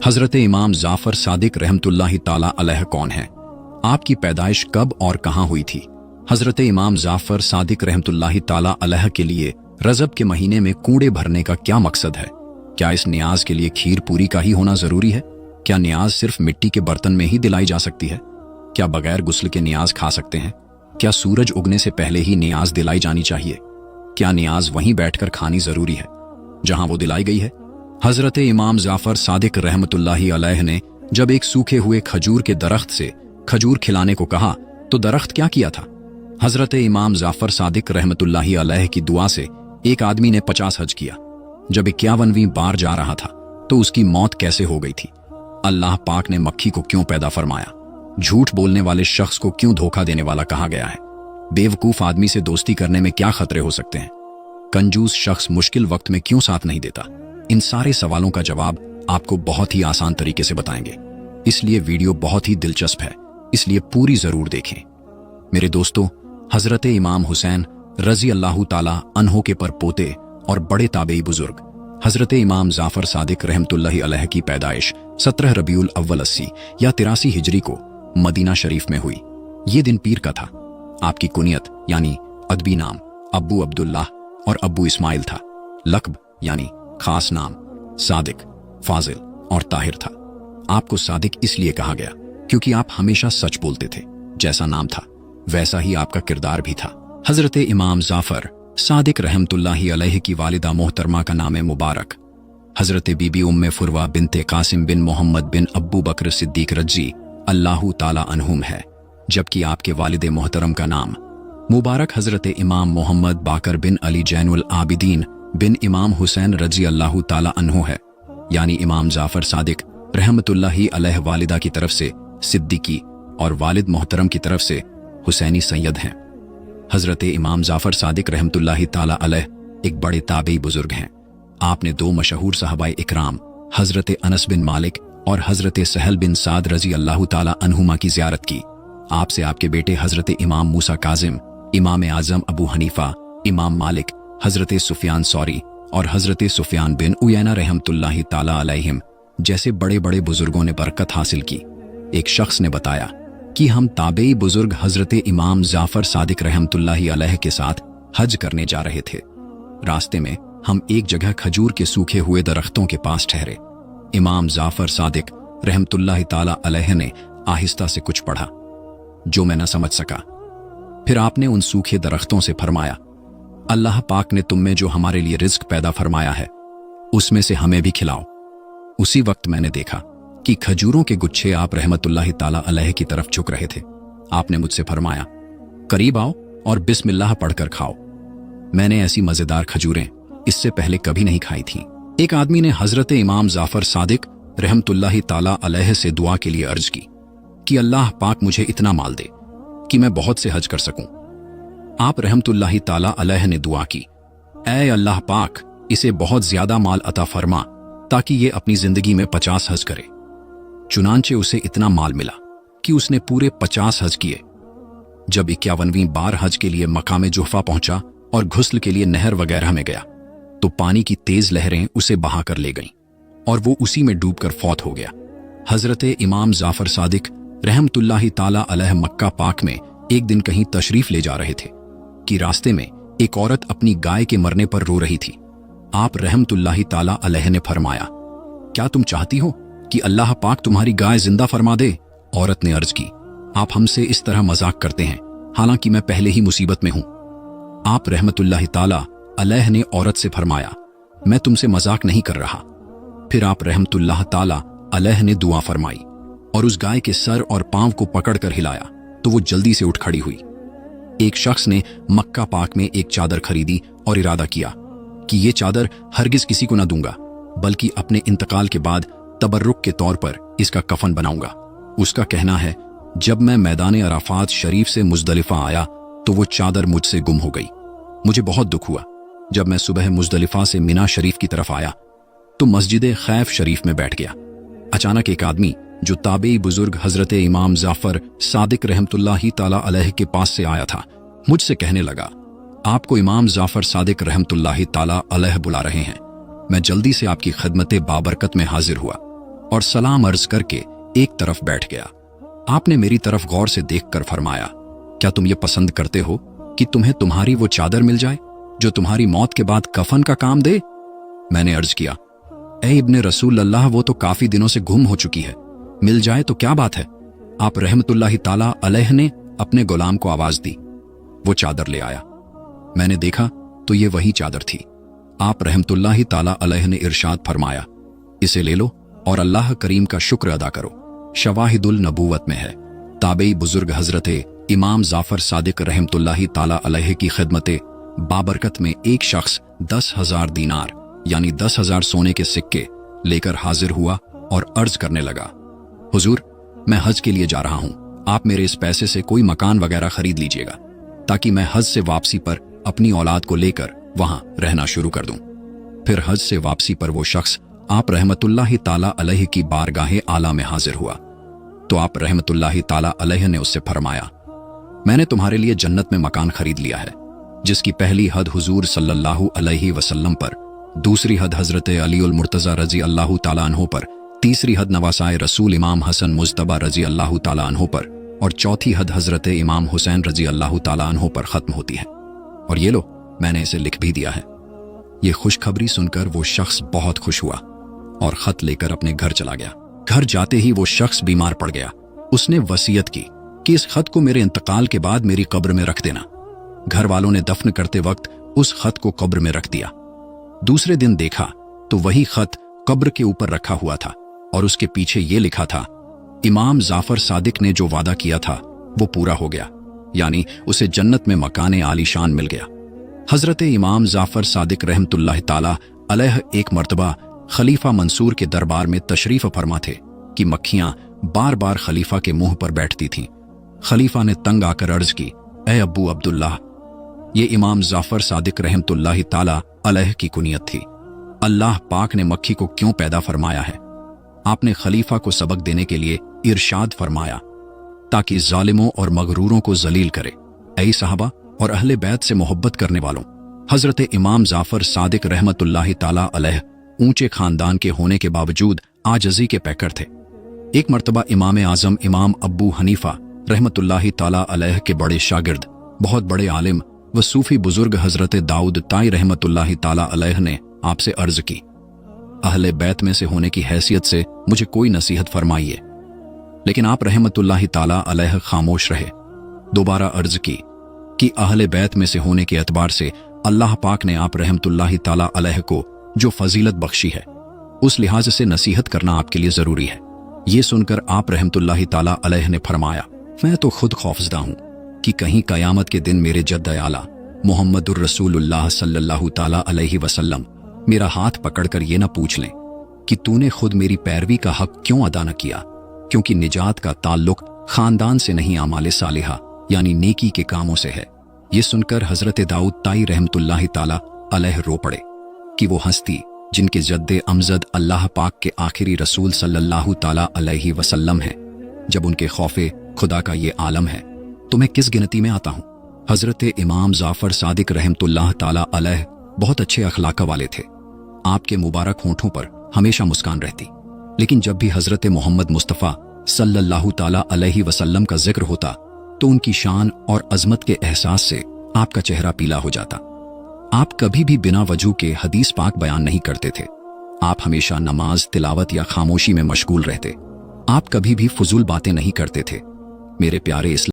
हज़रत इमाम जाफ़र सादिक रहमतुल्लाहि ताला अलैह कौन है? आपकी पैदाइश कब और कहाँ हुई थी? हज़रत इमाम जाफ़र सादिक रहमतुल्लाहि ताला अलैह के लिए रजब के महीने में कूड़े भरने का क्या मकसद है? क्या इस नियाज के लिए खीर पूरी का ही होना जरूरी है? क्या नियाज सिर्फ मिट्टी के बर्तन में ही दिलाई जा सकती है? क्या बगैर गुस्ल के नियाज खा सकते हैं? क्या सूरज उगने से पहले ही नियाज दिलाई जानी चाहिए? क्या नियाज वहीं बैठकर खानी जरूरी है जहां वो दिलाई गई है? हजरत इमाम जाफर सादिक रहमतुल्लाहि अलैह ने जब एक सूखे हुए खजूर के दरख्त से खजूर खिलाने को कहा तो दरख्त क्या किया था? हजरत इमाम जाफर सादिक रहमतुल्लाहि अलैह की दुआ से एक आदमी ने 50 हज किया। जब 51वीं बार जा रहा था तो उसकी मौत कैसे हो गई थी? अल्लाह पाक ने मक्खी को क्यों पैदा फरमाया? झूठ बोलने वाले शख्स को क्यों धोखा देने वाला कहा गया है? बेवकूफ आदमी से दोस्ती करने में क्या खतरे हो सकते हैं? कंजूस शख्स मुश्किल वक्त में क्यों साथ नहीं देता? इन सारे सवालों का जवाब आपको बहुत ही आसान तरीके से बताएंगे, इसलिए वीडियो बहुत ही दिलचस्प है, इसलिए पूरी जरूर देखें। मेरे दोस्तों, हजरत इमाम हुसैन रजी अल्लाह ताला अन्हो के परपोते और बड़े ताबेई बुजुर्ग हजरत इमाम जाफर सादिक रहमतुल्लाहि अलैह की पैदाइश 17 रबीउल अव्वल 80 या 83 हिजरी को मदीना शरीफ में हुई। ये दिन पीर का था। आपकी कुनियत यानी अदबी नाम अब्बू अब्दुल्लाह और अब्बू इस्माइल था। लक़ब यानी खास नाम सादिक, फाजिल और ताहिर था। आपको सादिक इसलिए कहा गया क्योंकि आप हमेशा सच बोलते थे। जैसा नाम था वैसा ही आपका किरदार भी था। हजरत इमाम जाफर सादिक रहमतुल्लाहि अलैह की वालिदा मोहतरमा का नाम है मुबारक। हजरत बीबी उम्मे फुरवा बिनते कासिम बिन मोहम्मद बिन अब्बू बकर सिद्दीक रजी अल्लाहु ताला अन्हुम है, जबकि आपके वालिदे मोहतरम का नाम मुबारक हजरत इमाम मोहम्मद बाकर बिन अली जैनुल आबिदीन बिन इमाम हुसैन रजी अल्लाहु ताला अन्हु है, यानी इमाम जाफर सादिक रहमतुल्लाहि अलैह वालिदा की तरफ से सिद्दीकी और वालिद मोहतरम की तरफ से हुसैनी सैयद हैं। हजरत इमाम जाफर सादिक रहमतुल्लाहि ताला अलैह एक बड़े ताबेई बुजुर्ग हैं। आपने 2 मशहूर सहाबाए इकराम हजरत अनस बिन मालिक और हजरत सहल बिन साद रजी अल्लाहु ताला अन्हुमा की ज़ियारत की। आपसे आपके बेटे हजरत इमाम मूसा काजिम, इमाम आजम अबू हनीफा, इमाम मालिक, हजरत सुफियान सौरी और हजरत सुफियान बिन उयैना रहमतुल्लाहि ताला अलैहिम जैसे बड़े बड़े बुजुर्गों ने बरकत हासिल की। एक शख्स ने बताया कि हम ताबेई बुजुर्ग हजरत इमाम जाफर सादिक रहमतुल्लाहि अलैह के साथ हज करने जा रहे थे। रास्ते में हम एक जगह खजूर के सूखे हुए दरख्तों के पास ठहरे। इमाम जाफर सादिक रहमतुल्लाहि ताला अलैह ने आहिस्ता से कुछ पढ़ा जो मैं न समझ सका। फिर आपने उन सूखे दरख्तों से फरमाया, अल्लाह पाक ने तुम में जो हमारे लिए रिज्क पैदा फरमाया है उसमें से हमें भी खिलाओ। उसी वक्त मैंने देखा कि खजूरों के गुच्छे आप रहमतुल्लाहि ताला अलैह की तरफ झुक रहे थे। आपने मुझसे फरमाया, करीब आओ और बिस्मिल्लाह पढ़कर खाओ। मैंने ऐसी मजेदार खजूरें इससे पहले कभी नहीं खाई थीं। एक आदमी ने हजरत इमाम जाफर सादिक रहमतुल्लाहि ताला अलैह से दुआ के लिए अर्ज की कि अल्लाह पाक मुझे इतना माल दे कि मैं बहुत से हज कर सकूं। आप रहमतुल्लाहि ताला अलैह ने दुआ की, ऐ अल्लाह पाक इसे बहुत ज्यादा माल अता फरमा ताकि ये अपनी जिंदगी में 50 हज करे। चुनांचे उसे इतना माल मिला कि उसने पूरे 50 हज किए। जब 51वीं बार हज के लिए मकामे जुहफा पहुंचा और घुस्ल के लिए नहर वगैरह में गया तो पानी की तेज लहरें उसे बहा कर ले गईं और वो उसी में डूबकर फौत हो गया। हजरत इमाम जाफर सादिक रहमतुल्लाहि ताला अलैह मक्का पाक में एक दिन कहीं तशरीफ ले जा रहे थे कि रास्ते में एक औरत अपनी गाय के मरने पर रो रही थी। आप रहमतुल्लाहि ताला अलैह ने फरमाया, क्या तुम चाहती हो कि अल्लाह पाक तुम्हारी गाय जिंदा फरमा दे? औरत ने अर्ज की, आप हमसे इस तरह मजाक करते हैं, हालांकि मैं पहले ही मुसीबत में हूं। आप रहमतुल्लाहि ताला अलैह ने औरत से फरमाया, मैं तुमसे मजाक नहीं कर रहा। फिर आप रहमतुल्लाह ताला अलैह ने दुआ फरमाई और उस गाय के सर और पांव को पकड़कर हिलाया तो वो जल्दी से उठ खड़ी हुई। एक शख्स ने मक्का पाक में एक चादर खरीदी और इरादा किया कि ये चादर हरगिज किसी को न दूंगा, बल्कि अपने इंतकाल के बाद तबर्रुक के तौर पर इसका कफन बनाऊंगा। उसका कहना है, जब मैं मैदान अराफात शरीफ से मुजदलिफा आया तो वो चादर मुझसे गुम हो गई। मुझे बहुत दुख हुआ। जब मैं सुबह मुजदलिफा से मिना शरीफ की तरफ आया तो मस्जिद खैफ शरीफ में बैठ गया। अचानक एक आदमी जो ताबेई बुजुर्ग हजरत इमाम जाफर सादिक रहमतुल्लाहि ताला अलैह के पास से आया था मुझसे कहने लगा, आपको इमाम जाफर सादिक रहमतुल्लाहि ताला अलैह बुला रहे हैं। मैं जल्दी से आपकी खिदमत बाबरकत में हाजिर हुआ। और सलाम अर्ज करके एक तरफ बैठ गया। आपने मेरी तरफ गौर से देखकर फरमाया, क्या तुम ये पसंद करते हो कि तुम्हें तुम्हारी वो चादर मिल जाए जो तुम्हारी मौत के बाद कफन का काम दे? मैंने अर्ज किया, ए इब्ने रसूल अल्लाह, वो तो काफी दिनों से गुम हो चुकी है, मिल जाए तो क्या बात है। आप रहमतुल्लाहि ताला अलैह ने अपने गुलाम को आवाज दी। वो चादर ले आया। मैंने देखा तो ये वही चादर थी। आप रहमतुल्लाहि ताला अलैह ने इरशाद फरमाया, इसे ले लो और अल्लाह करीम का शुक्र अदा करो। शवाहिदुल नबूवत में है। ताबई बुजुर्ग हजरत इमाम जाफर सादिक रहमतुल्लाहि ताला अलैह की खिदमत बाबरकत में एक शख्स 10,000 दीनार यानी 10,000 सोने के सिक्के लेकर हाजिर हुआ और अर्ज करने लगा, हुजूर, मैं हज के लिए जा रहा हूं, आप मेरे इस पैसे से कोई मकान वगैरह खरीद लीजिएगा ताकि मैं हज से वापसी पर अपनी औलाद को लेकर वहां रहना शुरू कर दूं। फिर हज से वापसी पर वो शख्स आप रहमतुल्लाहि ताला अलैह की बारगाहे आला में हाजिर हुआ तो आप रहमतुल्लाहि ताला अलैह ने उससे फरमाया, मैंने तुम्हारे लिए जन्नत में मकान खरीद लिया है, जिसकी पहली हद हुजूर सल्लल्लाहु अलैहि वसल्लम पर, दूसरी हद हजरत अलीउल मुर्तजा रजी अल्लाह ताला अन्हो पर, तीसरी हद नवासाए रसूल इमाम हसन मुज्तबा रजी अल्लाह ताला अन्हो पर और चौथी हद हजरत इमाम हुसैन रजी अल्लाह ताला अन्हो पर खत्म होती है। और ये लो, मैंने इसे लिख भी दिया है। ये खुशखबरी सुनकर वो शख्स बहुत खुश हुआ और खत लेकर अपने घर चला गया। घर जाते ही वो शख्स बीमार पड़ गया। उसने वसीयत की कि इस खत को मेरे इंतकाल के बाद मेरी कब्र में रख देना। घर वालों ने दफन करते वक्त उस खत को कब्र में रख दिया। दूसरे दिन देखा तो वही खत कब्र के ऊपर रखा हुआ था और उसके पीछे ये लिखा था, इमाम जाफर सादिक ने जो वादा किया था वो पूरा हो गया, यानी उसे जन्नत में मकाने आलीशान मिल गया। हजरत इमाम जाफर सादिक रहमतुल्लाह ताला अलैह एक मर्तबा खलीफा मंसूर के दरबार में तशरीफ फरमा थे कि मक्खियां बार बार खलीफा के मुंह पर बैठती थीं। खलीफा ने तंग आकर अर्ज की, ए अब्बू अब्दुल्लाह, ये इमाम जाफर सादिक रहमतुल्लाह ताला अलैह की कुनियत थी। अल्लाह पाक ने मक्खी को क्यों पैदा फरमाया है? आपने खलीफा को सबक देने के लिए इरशाद फरमाया ताकि जालिमों और मगरूरों को जलील करे। ऐ साहबा और अहले बैत से मोहब्बत करने वालों, हजरत इमाम जाफर सादिक रहमतुल्लाह ताला अलैह ऊंचे खानदान के होने के बावजूद आजजी के पैकर थे। एक मर्तबा इमाम आजम इमाम अब्बू हनीफा रहमतुल्लाह ताला अलैह के बड़े शागिर्द, बहुत बड़े आलिम व सूफी बुजुर्ग हजरत दाऊद ताई रहमतुल्लाह ताला अलैह ने आपसे अर्ज की, अहले बैत में से होने की हैसियत से मुझे कोई नसीहत फरमाइए। लेकिन आप रहमतुल्लाह ताला अलैह खामोश रहे। दोबारा अर्ज की कि अहले बैत में से होने के एतबार से अल्लाह पाक ने आप रहमतुल्लाह ताला अलैह को जो फजीलत बख्शी है, उस लिहाज से नसीहत करना आपके लिए जरूरी है। ये सुनकर आप रहमतुल्लाह ताला अलैह ने फरमाया, मैं तो खुद खौफजदा हूं कि कहीं कयामत के दिन मेरे जद्द आला मोहम्मदुर रसूलुल्लाह सल्लल्लाहु ताला अलैहि वसल्लम मेरा हाथ पकड़कर ये न पूछ लें कि तूने खुद मेरी पैरवी का हक क्यों अदा न किया, क्योंकि निजात का ताल्लुक खानदान से नहीं आमाले सालिहा यानी नेकी के कामों से है। ये सुनकर हजरत दाऊद ताई रहमतुल्लाह ताला अलैह रो पड़े कि वो हस्ती जिनके जद्दे अमजद अल्लाह पाक के आखिरी रसूल सल्लल्लाहु ताला अलैहि वसल्लम हैं, जब उनके खौफे खुदा का ये आलम है तो मैं किस गिनती में आता हूँ। हजरत इमाम जाफर सादिक रहमतुल्लाह ताला अलैह बहुत अच्छे अखलाक वाले थे। आपके मुबारक होंठों पर हमेशा मुस्कान रहती, लेकिन जब भी हजरत मोहम्मद मुस्तफ़ा सल्लल्लाहु ताला अलैहि वसल्लम का जिक्र होता तो उनकी शान और अजमत के एहसास से आपका चेहरा पीला हो जाता। आप कभी भी बिना वजह के हदीस पाक बयान नहीं करते थे। आप हमेशा नमाज, तिलावत या खामोशी में मशगूल रहते। आप कभी भी फजूल बातें नहीं करते थे। मेरे प्यारे इस्लाम